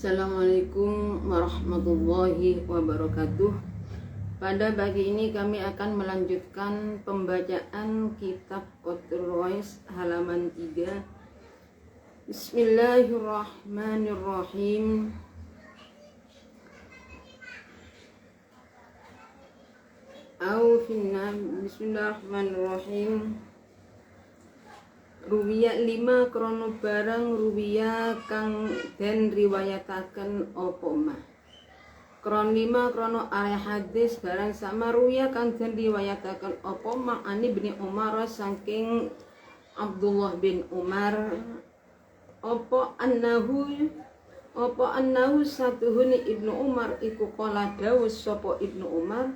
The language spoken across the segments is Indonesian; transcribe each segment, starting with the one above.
Assalamualaikum warahmatullahi wabarakatuh. Pada pagi ini kami akan melanjutkan pembacaan kitab Qatrul Wais halaman 3. Bismillahirrahmanirrahim. Bismillahirrahmanirrahim. Ruwiya 5 krono barang ruwiya kang den riwayataken apa mah. Kron 5 krono ayat hadis barang sama ruwiya kang den riwayataken apa mah ani bin Umar saking Abdullah bin Umar apa annahu satuhuni Ibnu Umar iku qala dawuh sapa Ibnu Umar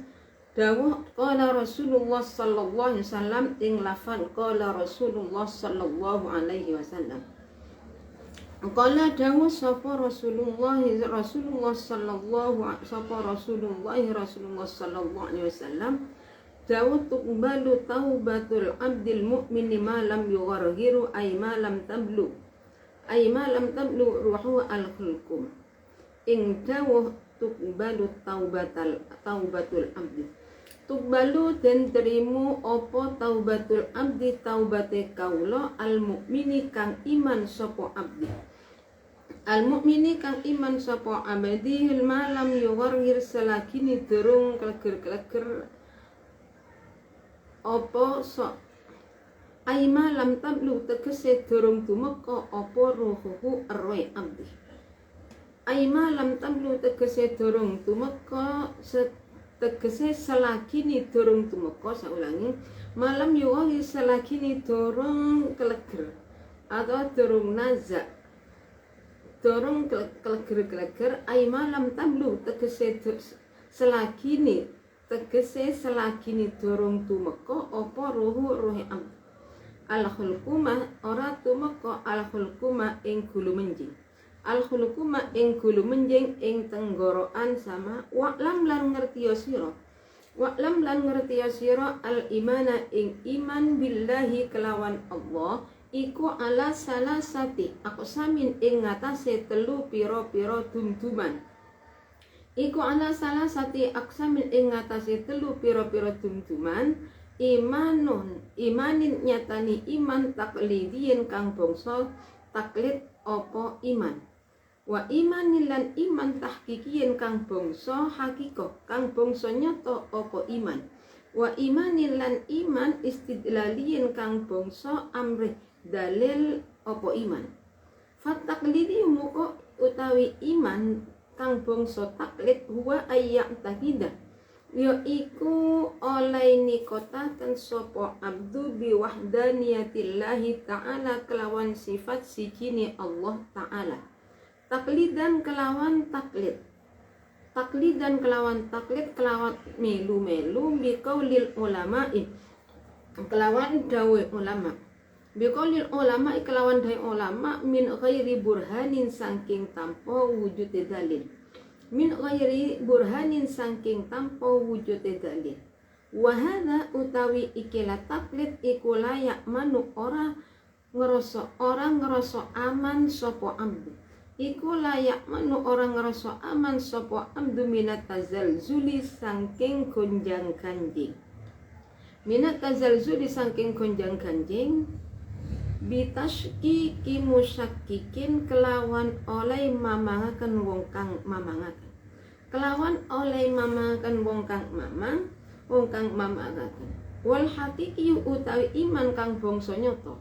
dawuh qala Rasulullah sallallahu alaihi wasallam ing lafal qala Rasulullah sallallahu alaihi wasallam. Qala dawuh sapa Rasulullah sallallahu alaihi wasallam dawuh tuqbalu taubatul abdil mu'mini ma lam yugharghiru ay ma lam tablu ruhu al-khulqum. Ing dawuh tuqbalu taubatul abdi tuqbalu den terimu opo taubatul abdi taubate kaula al mukmini kang iman sapa abdi sapa abdi malam yuwarhir selagini derung kleger opo sok ai malam tablu tegese derung tumeka opo ruhuhu arwai abdi ai malam tablu tegese derung tumeka tegese selagini dorong tumeka. Saulangi malam yuwahi selagini dorong keleger atau dorong nazak dorong keleger ay malam tablu tegese selagini dorong tumeka apa ruhi am al khulqumah ora tumeka al khulqumah ing gulu menjing al-khulquma ing gulu menjing ing tenggorokan sama wa'lam lan ngertiya sira al-imana ing iman billahi kelawan Allah iku ala salasati aqsamin ing ngatasé telu pira-pira dumduman imanin nyatani iman taklidien kang bangsa taklid apa iman wa imanin lan iman tahqiqien kang bangsa hakika kang bangsa nyata apa iman wa imanin lan iman istidlalien kang bangsa amrih dalil apa iman fataklidi muka utawi iman kang bangsa taklid huwa ayyak takidah ya iku oleh nikotaken sapa abdu bi wahdaniyatillahi ta'ala kelawan sifat sijine Allah ta'ala taklidan kelawan taklid kelawan melu bi qaulil ulama'i kelawan dawuh ulama bi qaulil ulama'i kelawan dawuh ulama min ghairi burhanin saking tanpa wujude dalil wa hadza utawi ikilah taklid iku layak manu ora ngerasa aman sapa abdu iku layak manu orang ngerasa aman sapa amdu minat tazalzuli saking gonjang ganjing bitashki kimusyakikin kelawan oleh mamangaken wong kang mamangaken wal hakiki utawi iman kang bangsa nyata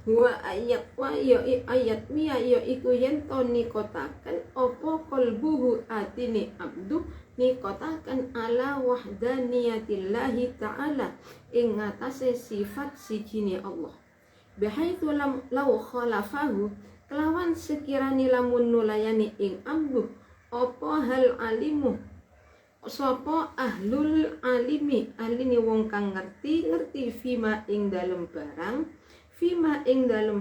wa ayat iku yen to nikotaken apa qalbuhu atine abdu nikotaken ala wahdaniyatillahi ta'ala ing ngatasé sifat sijine Allah bihaitsu law khalafahu kelawan sekirane lamun nulayani ing abdu apa hal alimu sapa ahlul alimi aline wong kang ngerti fima ing dalem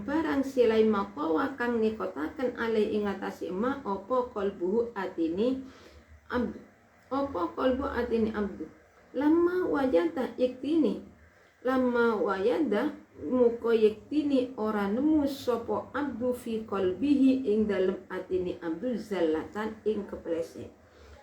barang silai maqawa kang nikotaken alai ing atase ma apa qalbu atini abdu lama wajada muka yektini ora nemu sapa abdu fi qalbihi ing dalem atine abdu zallatan ing keplese.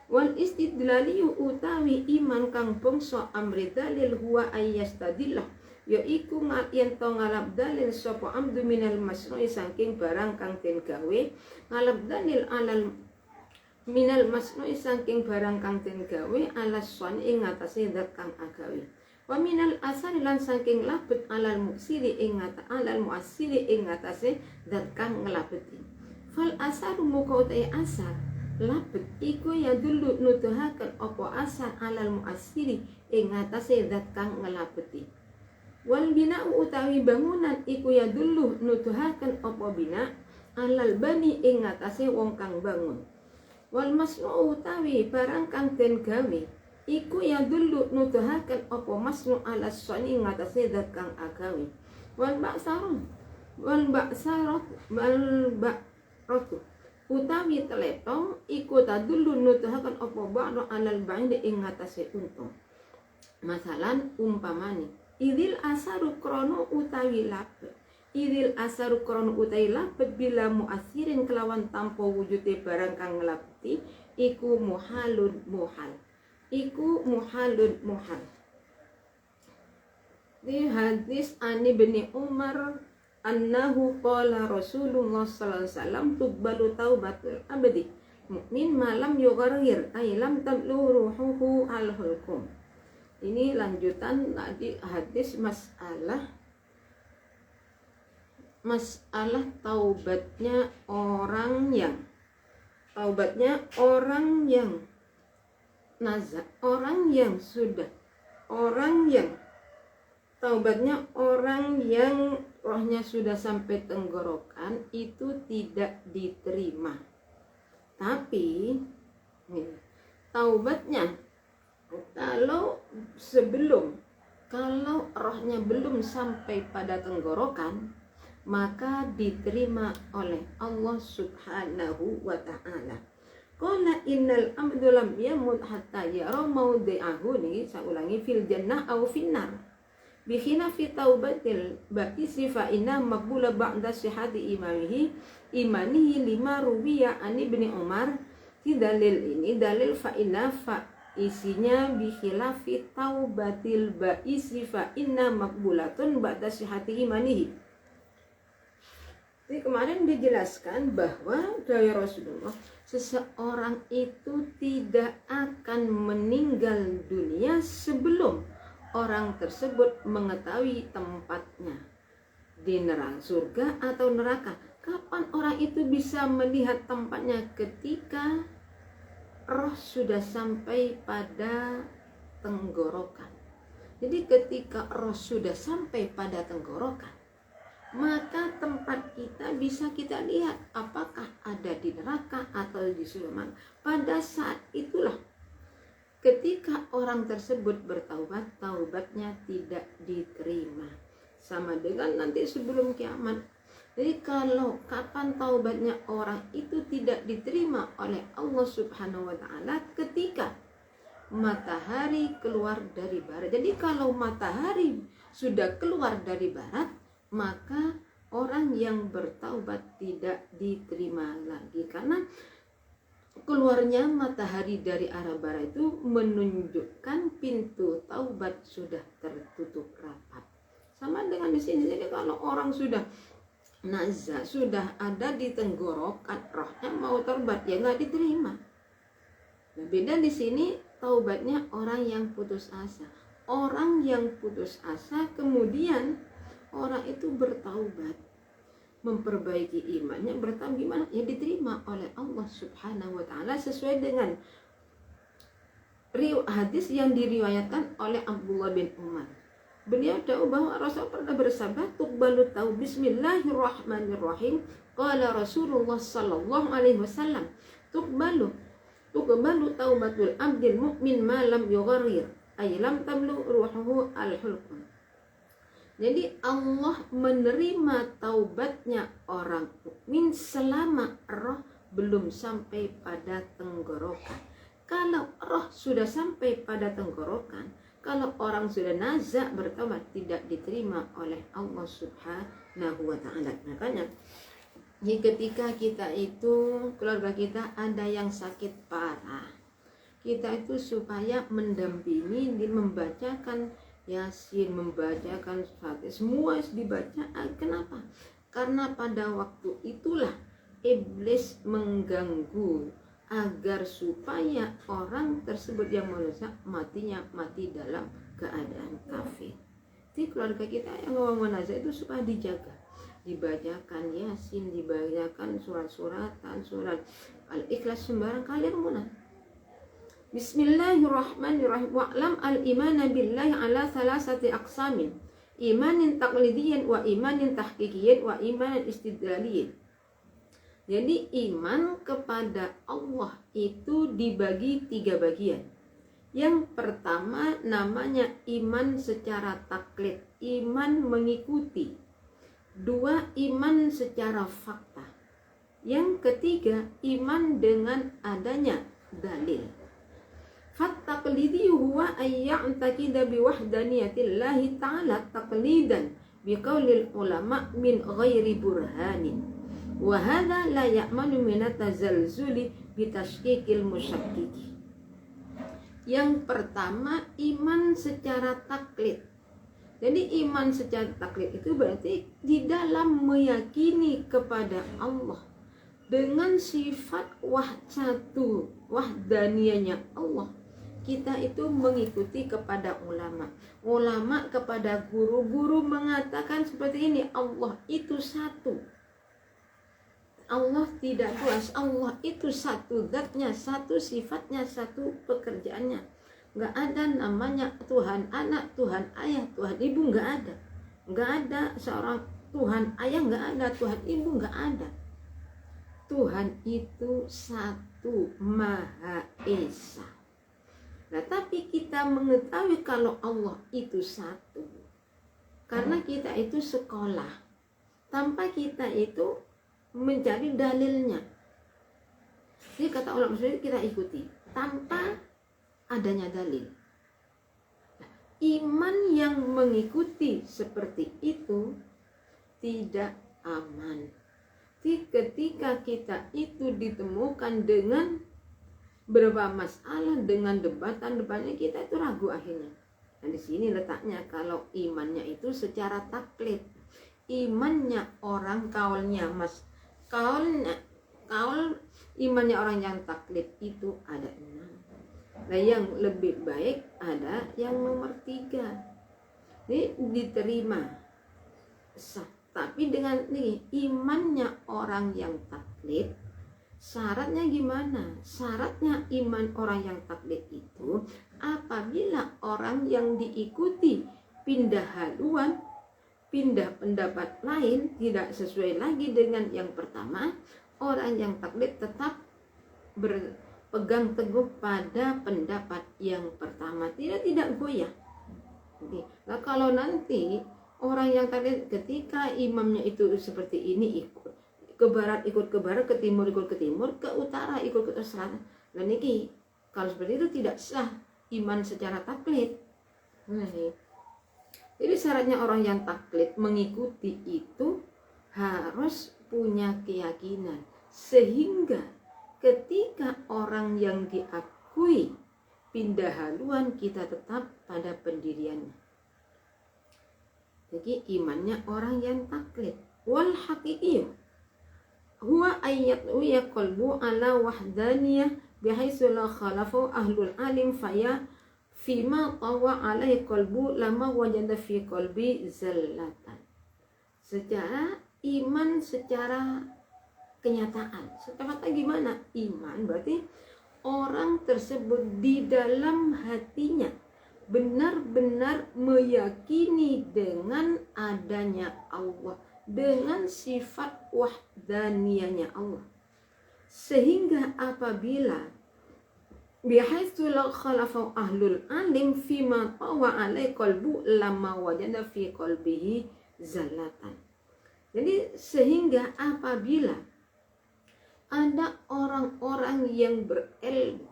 Wal istidlali utawi iman kang bangsa amri dalil huwa ayyastadillah, yaiku yen to ngalap dalil sapa abdu minal masnu'i saking barang kang den gawe, ngalap dalil alal minal masnu'i saking barang kang den gawe alas son ing atase zat kang agawe. Wa minal asari lan saking labet alal muksiri ing alal muasiri ing atase zat kang nglabeti. Fal asaru muka utai asar labet iku ya dulu nuduhaken apa asar alal muasiri ing atase zat kang nglabeti. Wal bina'u utawi bangunan iku ya dulu nuduhaken apa bina alal bani ing atase wong kang bangun. Wal masnu'u utawi barang kang den gawe iku ya dulu nuduhaken apa masnu ala sani ngatasi zat kang agawe. Wal ba'sarat utawi teletong iku tadulu nuduhaken apa ba'no alal ba'inde ing ngatasi untung. Masalan umpamane idil asaru krono utawi labet, idil asaru krono utawi labet bila muasirin kelawan tanpa wujude barang kang nglabeti iku muhalun muhal. Iku muhalun muhal. Di hadis ani bin Umar annahu qala Rasulullah sallallahu alaihi wasallam tuqbalu taubatul abdi mukmin malam yugharir ay lam tablu ruhuhu al hulkum. Ini lanjutan tadi hadis masalah taubatnya orang yang nazar, taubatnya orang yang rohnya sudah sampai tenggorokan itu tidak diterima. Tapi taubatnya kalau rohnya belum sampai pada tenggorokan, maka diterima oleh Allah Subhanahu wa ta'ala. Qala innal abdu lam yamut hatta yara mawdi'ahu, nih saya ulangi, fil jannah aw finnar. Bikhina fi taubatil ba'isi fa inna maqbula ba'da sihhati imanihi lima ruwiya an Ibni Umar. Di dalil ini dalil fa inna fa isinya bikhilafi taubatil ba'isi fa inna maqbulatun ba'da sihhati imanihi. Jadi kemarin dijelaskan bahwa dari Rasulullah seseorang itu tidak akan meninggal dunia sebelum orang tersebut mengetahui tempatnya di neraka, surga atau neraka. Kapan orang itu bisa melihat tempatnya? Ketika roh sudah sampai pada tenggorokan. Jadi ketika roh sudah sampai pada tenggorokan, maka tempat kita bisa kita lihat apakah ada di neraka atau di surga. Pada saat itulah ketika orang tersebut bertaubat, taubatnya tidak diterima. Sama dengan nanti sebelum kiamat. Jadi kalau kapan taubatnya orang itu tidak diterima oleh Allah Subhanahu wa ta'ala? Ketika matahari keluar dari barat. Jadi kalau matahari sudah keluar dari barat, maka orang yang bertaubat tidak diterima lagi, karena keluarnya matahari dari arah barat itu menunjukkan pintu taubat sudah tertutup rapat. Sama dengan di sini. Jadi kalau orang sudah nazar, sudah ada di tenggorokan, rohnya mau taubat, ya nggak diterima. Nah, beda di sini taubatnya orang yang putus asa. Orang yang putus asa kemudian orang itu bertaubat, memperbaiki imannya, bertaubat gimana? Ya diterima oleh Allah Subhanahu wa ta'ala sesuai dengan hadis yang diriwayatkan oleh Abdullah bin Umar. Beliau tahu bahwa Rasul pernah bersabda, tuqbalu tau bismillahirrahmanirrahim. Qala Rasulullah sallallahu alaihi wasallam, tuqbalu taubatul abdil mu'min ma lam yugharir ay lam tablu ruhuhu al-hulqum. Jadi Allah menerima taubatnya orang mukmin selama roh belum sampai pada tenggorokan. Kalau roh sudah sampai pada tenggorokan, kalau orang sudah nazak bertobat tidak diterima oleh Allah Subhanahu wa taala. Makanya ketika kita itu, keluarga kita ada yang sakit parah, kita itu supaya mendampingi, membacakan Yasin, membacakan Fatihah, semua dibaca. Kenapa? Karena pada waktu itulah iblis mengganggu agar supaya orang tersebut yang merusak matinya mati dalam keadaan kafir. Jadi keluarga kita yang ngomong munazah itu supaya dijaga, dibacakan Yasin, dibacakan surat-suratan, surat Al-Ikhlas sembarang kalian munah. Bismillahirrahmanirrahim. Wa'lam al-imana billahi ala thalathati aqsamin. Imanin taqlidiyin wa imanin tahqiqiyin wa imanin istidlaliyin. Jadi iman kepada Allah itu dibagi 3 bagian. Yang pertama namanya iman secara taklid, iman mengikuti. 2, iman secara fakta. Yang ketiga, iman dengan adanya dalil. Fattaqlidi huwa ayya'taqida biwahdaniyatillahi ta'ala taqlidan biqaulil ulama min ghairi burhanin. Wa hadha la ya'manu min at-tazalzuli bitashkikil musyakkiki. Yang pertama iman secara taklid. Jadi iman secara taklid itu berarti di dalam meyakini kepada Allah dengan sifat wahdaniyahnya Allah. Kita itu mengikuti kepada ulama. Ulama kepada guru-guru mengatakan seperti ini, Allah itu satu. Allah tidak dua, Allah itu satu zatnya, satu sifatnya, satu pekerjaannya. Nggak ada namanya Tuhan anak, Tuhan ayah, Tuhan ibu, nggak ada. Nggak ada seorang Tuhan ayah, nggak ada Tuhan ibu, nggak ada. Tuhan itu satu, Maha Esa. Nah, tapi kita mengetahui kalau Allah itu satu karena kita itu sekolah tanpa kita itu mencari dalilnya. Jadi kata ulama sendiri kita ikuti tanpa adanya dalil. Nah, iman yang mengikuti seperti itu tidak aman. Jadi ketika kita itu ditemukan dengan berapa masalah, dengan debatan-debatnya, kita itu ragu akhirnya. Nah, di sini letaknya kalau imannya itu secara taklid. Imannya orang kaulnya imannya orang yang taklid itu ada 6. Nah, yang lebih baik ada yang nomor 3. Ini diterima sah. Tapi dengan nih imannya orang yang taklid, syaratnya gimana? Syaratnya iman orang yang taklid itu apabila orang yang diikuti pindah haluan, pindah pendapat lain, tidak sesuai lagi dengan yang pertama, orang yang taklid tetap berpegang teguh pada pendapat yang pertama, tidak goyah. Nah, kalau nanti orang yang taklid ketika imamnya itu seperti ini, ikut ke barat ikut ke barat, ke timur ikut ke timur, ke utara ikut ke selatan. Dan ini kalau seperti itu tidak sah iman secara taklid. Jadi syaratnya orang yang taklid mengikuti itu harus punya keyakinan sehingga ketika orang yang diakui pindah haluan kita tetap pada pendiriannya. Jadi imannya orang yang taklid. Wal haqiqiyah huwa ayyatu qalbu ala wahdaniyah bihaitsu la khalafu ahlul alim faya fima tawa alaihi qalbu lama wajada fi qalbi zallatan. Secara iman, secara kenyataan. Secara gimana? Iman berarti orang tersebut di dalam hatinya benar-benar meyakini dengan adanya Allah, dengan sifat wahdaniyahnya Allah, sehingga apabila bihaitsu la khalafa ahlul alim fima tawa alai qalbu lama wajada fi qalbihi zalatan. Jadi sehingga apabila ada orang-orang yang berilmu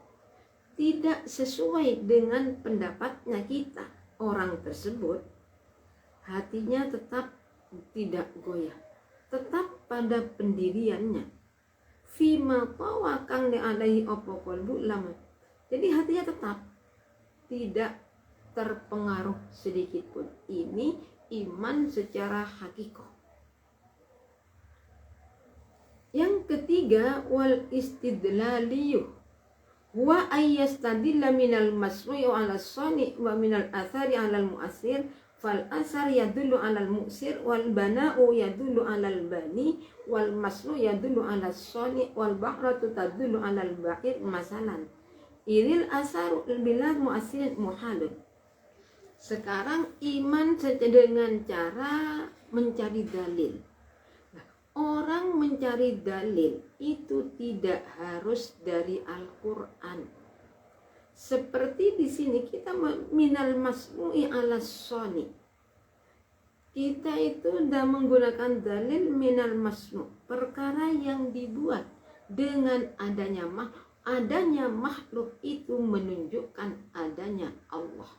tidak sesuai dengan pendapatnya kita, orang tersebut hatinya tetap tidak goyah, tetap pada pendiriannya. Fima tawa kang alaihi opo qalbu lama. Jadi hatinya tetap tidak terpengaruh sedikit pun. Ini iman secara hakikoh. Yang ketiga, wal istidlaliyuh wa ayyastadilla minal masru'i 'ala as-sani' wa minal athari 'ala al-mu'assir fal asar yadullu 'ala al-mu'sir wal bana'u yadullu 'ala al-bani wal masru' yadullu 'ala as-sani' wal bahratu tadullu 'ala al-ba'ir masalan iril asaru bilal mu'assirin muhalun. Sekarang iman dengan cara mencari dalil. Orang mencari dalil itu tidak harus dari Al-Quran. Seperti di sini kita minal masmu'i ala soni. Kita itu sudah menggunakan dalil minal masmu', perkara yang dibuat dengan adanya makhluk itu menunjukkan adanya Allah.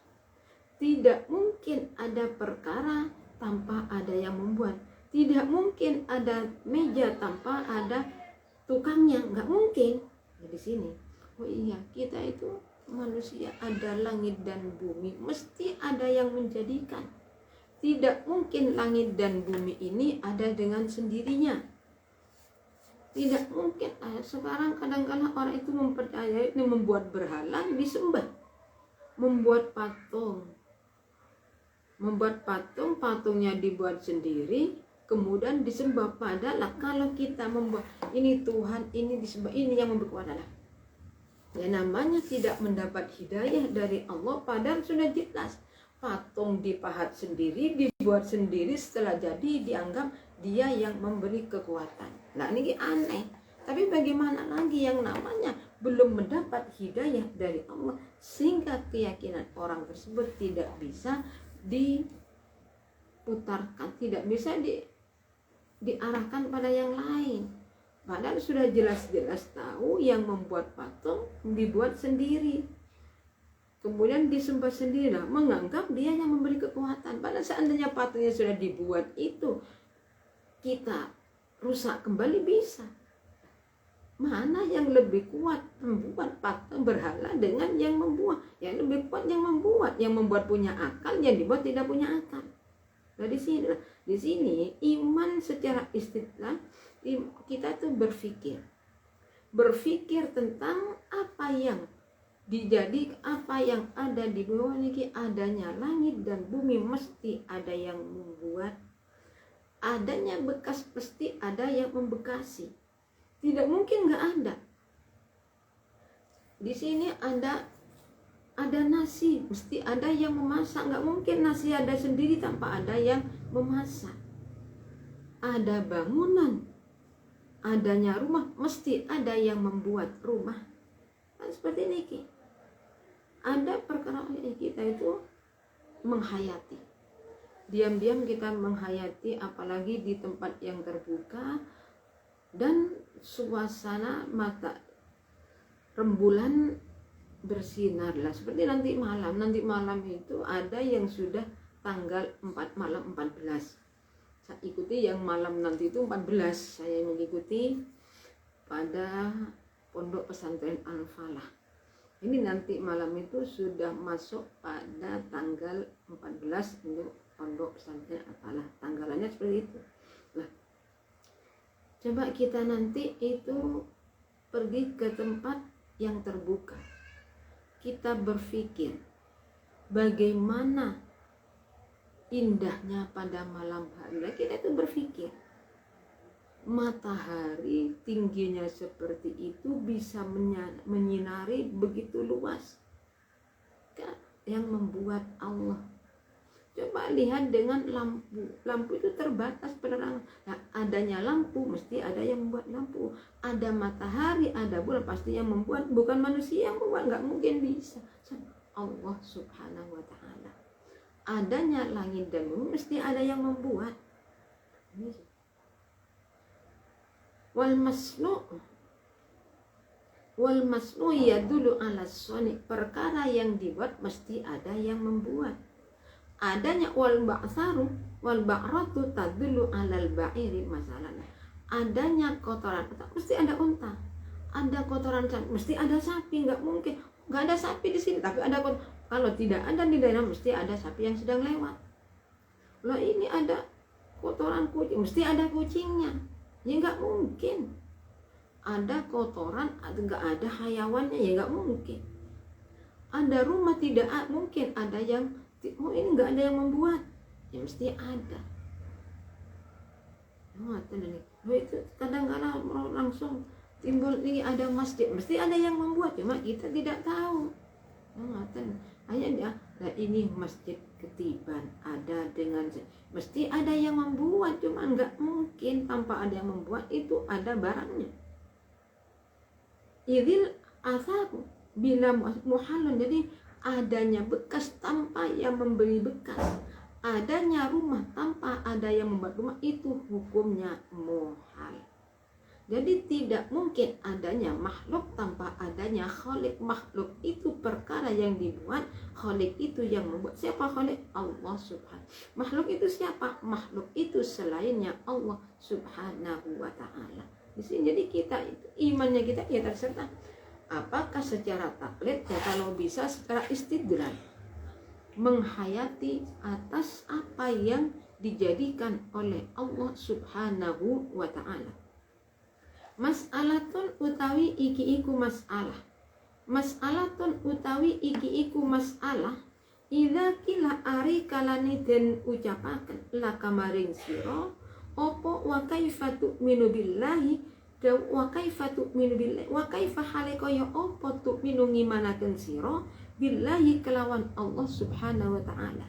Tidak mungkin ada perkara tanpa ada yang membuat. Tidak mungkin ada meja tanpa ada tukangnya, nggak mungkin. Di sini, oh iya, kita itu manusia, ada langit dan bumi, mesti ada yang menjadikan. Tidak mungkin langit dan bumi ini ada dengan sendirinya. Tidak mungkin. Sekarang kadang-kadang orang itu mempercayai ini membuat berhala disembah, membuat patung, patungnya dibuat sendiri. Kemudian disembah. Padahal kalau kita membuat ini Tuhan, ini disembah, ini yang membuat adalah ya namanya tidak mendapat hidayah dari Allah. Padahal sudah jelas patung dipahat sendiri, dibuat sendiri, setelah jadi dianggap dia yang memberi kekuatan. Nah ini aneh. Tapi bagaimana lagi yang namanya belum mendapat hidayah dari Allah, sehingga keyakinan orang tersebut tidak bisa diputarkan, tidak bisa diarahkan pada yang lain. Padahal sudah jelas-jelas tahu yang membuat patung dibuat sendiri, kemudian disembah sendiri, menganggap dia yang memberi kekuatan. Padahal seandainya patungnya sudah dibuat itu, kita rusak kembali bisa. Mana yang lebih kuat, membuat patung berhala dengan yang membuat? Yang lebih kuat yang membuat punya akal, yang dibuat tidak punya akal. Nah di sini iman secara istidlal, kita tuh berpikir tentang apa yang ada di bawah ini, adanya langit dan bumi, mesti ada yang membuat, adanya bekas pasti ada yang membekasi, tidak mungkin nggak ada. Di sini ada nasi, mesti ada yang memasak. Nggak mungkin nasi ada sendiri tanpa ada yang memasak. Ada bangunan, adanya rumah, mesti ada yang membuat rumah. Kan seperti ini. Ada perkara kita itu menghayati. Diam-diam kita menghayati, apalagi di tempat yang terbuka dan suasana mata rembulan bersinar lah, seperti nanti malam itu ada yang sudah tanggal 4 malam 14. Saya ikuti yang malam nanti itu 14, saya mengikuti pada Pondok Pesantren Al-Falah. Ini nanti malam itu sudah masuk pada tanggal 14 untuk Pondok Pesantren Al-Falah. Tanggalannya seperti itu. Nah, coba kita nanti itu pergi ke tempat yang terbuka. Kita berpikir bagaimana indahnya pada malam hari. Nah, kita itu berpikir matahari tingginya seperti itu bisa menyinari begitu luas. Yang membuat Allah. Coba lihat dengan lampu. Lampu itu terbatas penerangan. Nah, adanya lampu mesti ada yang membuat lampu. Ada matahari, ada bulan, pasti yang membuat, bukan manusia yang membuat, nggak mungkin bisa. Allah Subhanahu wa ta'ala. Adanya langit dan bumi mesti ada yang membuat. Wal masnu' Wal masnu yadullu ala soni, perkara yang dibuat mesti ada yang membuat. Adanya wal ba'saru wal ba'ratu tadullu alal ba'iri masalahnya. Adanya kotoran mesti ada unta. Ada kotoran sapi mesti ada sapi, nggak mungkin nggak ada sapi di sini tapi ada kalau tidak ada di daerah mesti ada sapi yang sedang lewat. Loh ini ada kotoran kucing mesti ada kucingnya. Ya nggak mungkin. Ada kotoran, nggak ada hayawannya, ya nggak mungkin. Ada rumah tidak mungkin ada yang ini nggak ada yang membuat, ya mesti ada. Itu kadang-kadang langsung timbul ini ada masjid, mesti ada yang membuat, cuma kita tidak tahu. Hanya dia, nah ini masjid Ketiban ada dengan mesti ada yang membuat, cuma nggak mungkin tanpa ada yang membuat, itu ada barangnya. Idil asabu bila muhalun, jadi adanya bekas tanpa yang memberi bekas, adanya rumah tanpa ada yang membuat rumah, itu hukumnya muhal. Jadi tidak mungkin adanya makhluk tanpa adanya khalik. Makhluk itu perkara yang dibuat, khalik itu yang membuat. Siapa khalik? Allah subhanahu. Makhluk itu siapa? Makhluk itu selainnya Allah subhanahu wa ta'ala. Jadi kita itu imannya kita ya terserah apakah secara taklid ya, kalau bisa secara istidlal, menghayati atas apa yang dijadikan oleh Allah subhanahu wa ta'ala. Mas'alatun utawi iki iku mas'alah. Mas'alatun utawi iki iku mas'alah. Idza kila ari kalani den ucapaken laka maring sira opo wa kaifa tu'minu billahi wa kaifa tu'minu billahi wa kaifa halika ya opo tu'minu ngimanaken sira billahi kelawan Allah subhanahu wa ta'ala.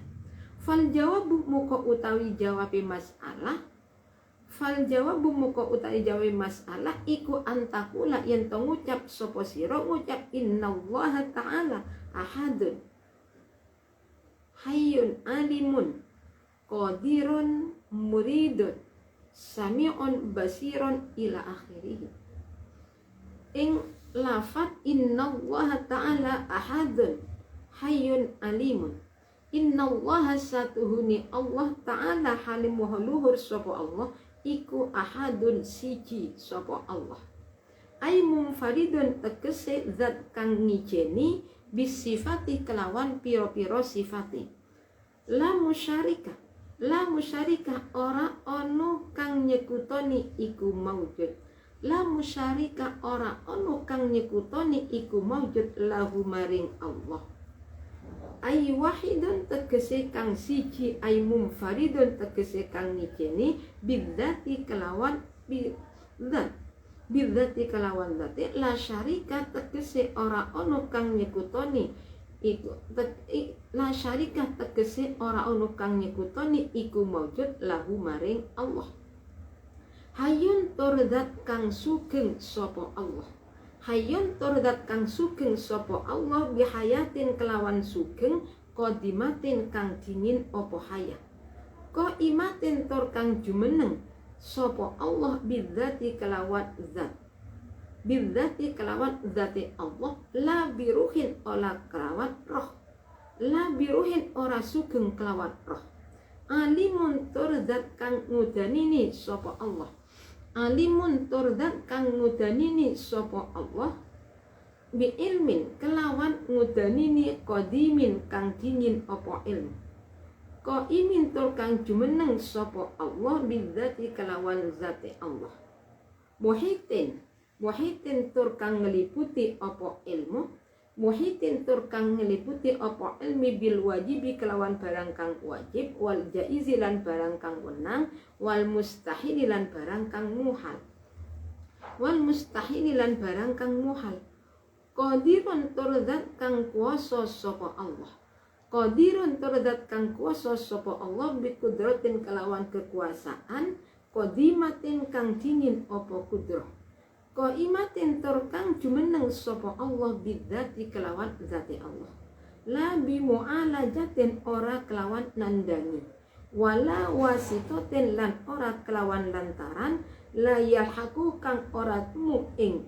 Fal jawabu muka utawi jawabe masalah, fal jawabu muka utawi jawabe masalah iku antakula yen to ngucap sapa sira ngucap innallaha ta'ala ahadun hayyun alimun qadirun muridun sami'un basiron ila akhirih. Ing lafat innallaha ta'ala ahadun hayyun alimun, innallaha satuhuni Allah ta'ala halim wa luhur sapa Allah iku ahadun siji sapa Allah. Ai munfaridun tegese zat kang ngijeni bisifati kelawan piro-piro sifati. La musyarika ora ono kang nyekutoni iku maujud. La musyarika ora ono kang nyekutoni iku maujud lahu maring Allah. Ay wahidun tegese kang siji, ay mumfaridun tegese kang ngijeni bidzati kelawan bidzat. Bidzati kelawan dzati, la syarika tegese ora ono kang nyekutoni iku la syarika tegese ora ono kang nyekutoni iku maujud lahu maring Allah. Hayyun turdat kang sugeng sapa Allah. Hayyun turdat kang sugeng sapa Allah bihayatin kelawan sugeng qadimatin kang dingin apa hayat. Qaimatin tur kang jumeneng sapa Allah bidzati kelawan zat. Bidzati kelawan zati Allah, la biruhin ola kelawan roh. La biruhin ora sugeng kelawan roh. Alimun tur zat kang ngudanini sapa Allah. Alimun tur zat kang ngudanini sapa Allah. Bi ilmin kelawan ngudanini qadimin kang dingin apa ilmu. Qaimin tur kang jumeneng sapa Allah bidzati kelawan zati Allah. Muhitin tur kang ngeliputi apa ilmu. Muhitin tur kang ngeliputi apa ilmi bil wajibi kelawan barang kang wajib, wal jaizi lan barang kang wenang, wal mustahil lan barang kang muhal. Wal mustahil lan barang kang muhal. Qadirun tur zat kang kuwasa sapa Allah. Qadirun tur zat kang kuwasa sapa Allah bi kudratin kelawan kekuasaan, qadimatin kang dingin apa kudrah. Qaimatin tur kang jumeneng sapa Allah bidzati kelawan zati Allah. La bi mu'alajatin ora kelawan nandani. Wala wasitotin lan ora kelawan lantaran. La yalhaqu kang ora temu ing.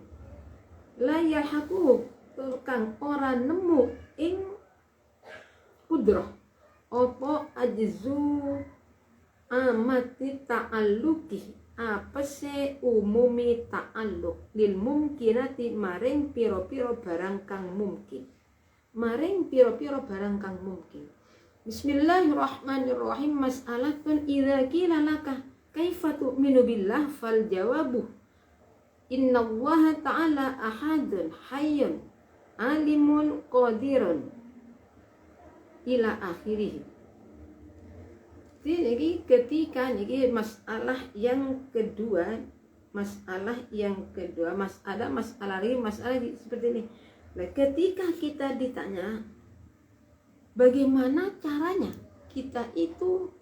la yalhaquhu kang ora nemu ing kudrah apa ajzu amati ta'alluqi apese umumi ta'alluq lil mumkinati maring pira-pira barang kang mungkin. Bismillahirrahmanirrahim. Mas'alatun idza qila laka kaifa tu'minu billah fal jawabu innallaha ta'ala ahadun hayyun alimun qadirun ila akhirih. Jadi ketika ini masalah yang kedua seperti ini. Nah, ketika kita ditanya bagaimana caranya kita itu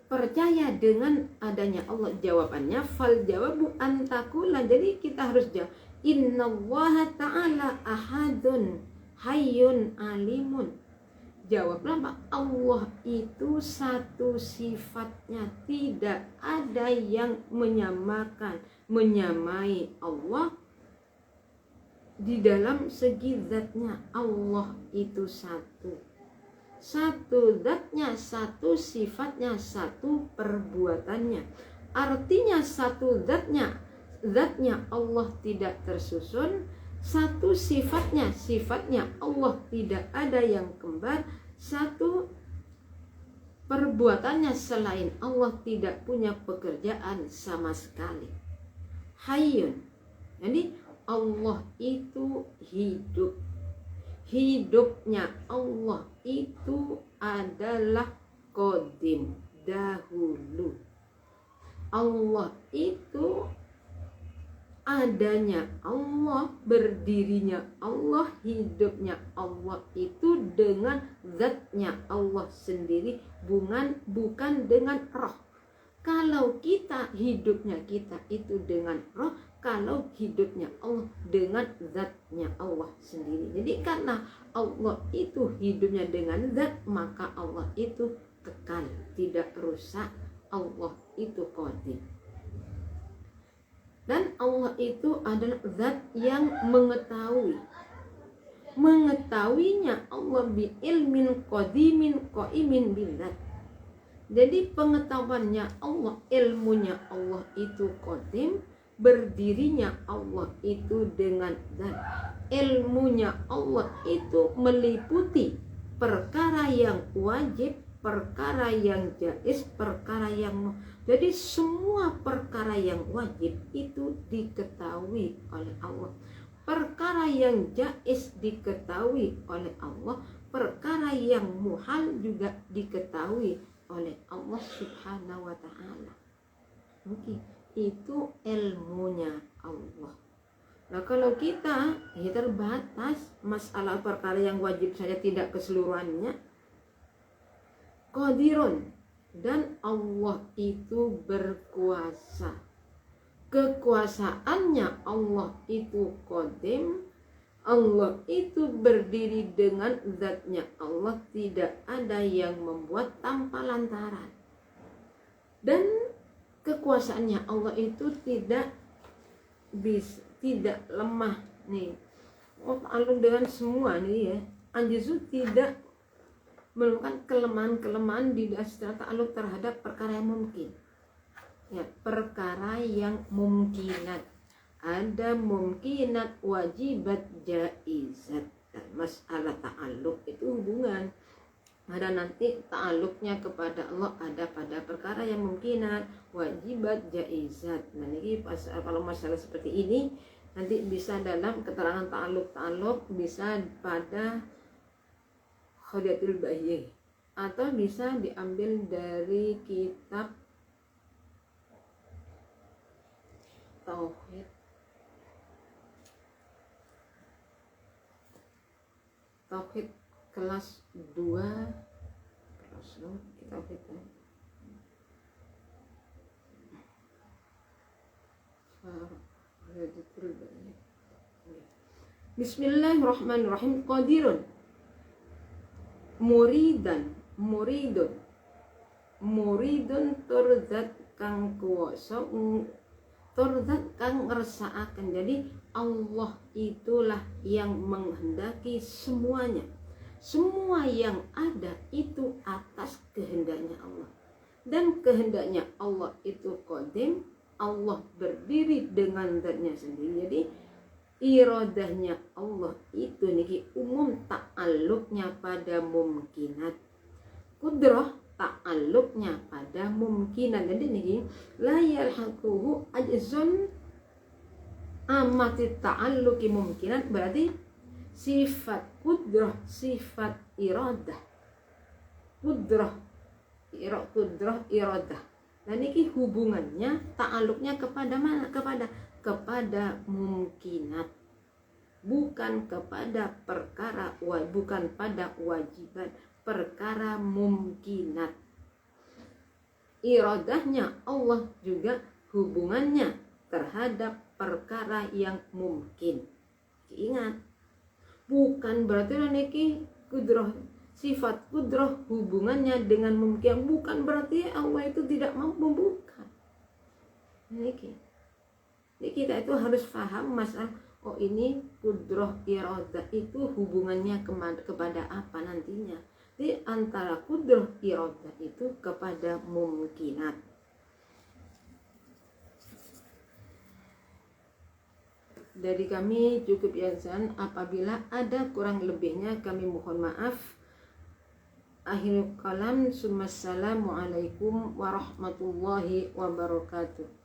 percaya dengan adanya Allah, jawabannya fal jawabu antakula, jadi kita harus jawab innallaha ta'ala ahadun hayyun alimun. Jawablah Pak, Allah itu satu sifatnya, tidak ada yang menyamai Allah di dalam segi zatnya. Allah itu satu zatnya, satu sifatnya, satu perbuatannya. Artinya satu zatnya Allah tidak tersusun, satu sifatnya Allah tidak ada yang kembar, satu perbuatannya selain Allah tidak punya pekerjaan sama sekali. Hayyun, jadi Allah itu hidup. Hidupnya Allah itu adalah qadim, dahulu. Allah itu adanya Allah, berdirinya Allah, hidupnya Allah itu dengan zatnya Allah sendiri, bukan dengan roh. Kalau kita hidupnya kita itu dengan roh, kalau hidupnya Allah dengan zatnya Allah sendiri. Jadi karena Allah itu hidupnya dengan zat, maka Allah itu kekal, tidak rusak. Allah itu qadim. Dan Allah itu adalah zat yang mengetahuinya Allah bi ilmin qadimin qaimin bidzat. Jadi pengetahuannya Allah, ilmunya Allah itu qadim, berdirinya Allah itu dengan zat. Ilmunya Allah itu meliputi perkara yang wajib, perkara yang jaiz, perkara yang jadi semua perkara yang wajib itu diketahui oleh Allah. Perkara yang jaiz diketahui oleh Allah, perkara yang muhal juga diketahui oleh Allah Subhanahu wa taala. Oke, itu ilmunya Allah. Nah, kalau kita terbatas masalah perkara yang wajib saja tidak keseluruhannya. Qadirun, dan Allah itu berkuasa. Kekuasaannya Allah itu qadim, Allah itu berdiri dengan zatnya Allah, tidak ada yang membuat tanpa lantaran. Dan kekuasaannya Allah itu tidak lemah nih. Alun dengan semua nih ya. Anjizu tidak menemukan kelemahan-kelemahan di dasar ta'aluk terhadap perkara yang mungkin. Ya, perkara yang mungkinat. Ada mungkinat, wajibat, jaizat. Dan masalah ta'aluk itu hubungan. Ada nanti ta'aluknya kepada Allah ada pada perkara yang mungkinat, wajibat, jaizat. Nah, ini kalau masalah seperti ini nanti bisa dalam keterangan ta'aluk bisa pada Khadiatul Bahiyah, atau bisa diambil dari kitab Tauhid kelas 2 Tauhid Bismillahirrahmanirrahim. Qadirun, muridun turzat kang kuwasa Turzat kang ngersakaken. Jadi Allah itulah yang menghendaki semuanya. Semua yang ada itu atas kehendaknya Allah. Dan kehendaknya Allah itu qadim, Allah berdiri dengan zatnya sendiri. Jadi iradahnya Allah itu niki umum ta'alluqnya pada mumkinat. Kudrah ta'alluqnya pada mumkinat. Jadi niki la yalhaquhu ajzun amati ta'alluqi mumkinat, berarti sifat kudrah, sifat iradah. Kudrah iradah. Dan niki hubungannya ta'alluqnya kepada mana? Kepada mumkinat, bukan kepada perkara, bukan pada wajiban, perkara mumkinat. Iradahnya Allah juga hubungannya terhadap perkara yang mungkin. Ingat, bukan berarti niki kudrah, sifat kudrah hubungannya dengan mungkin, bukan berarti Allah itu tidak mau membuka. Niki. Jadi kita itu harus paham masalah, oh ini kudrah iradah itu hubungannya kepada apa nantinya. Jadi antara kudrah iradah itu kepada mumkinat. Dari kami cukup ya Zan, apabila ada kurang lebihnya kami mohon maaf. Akhirul kalam, assalamualaikum warahmatullahi wabarakatuh.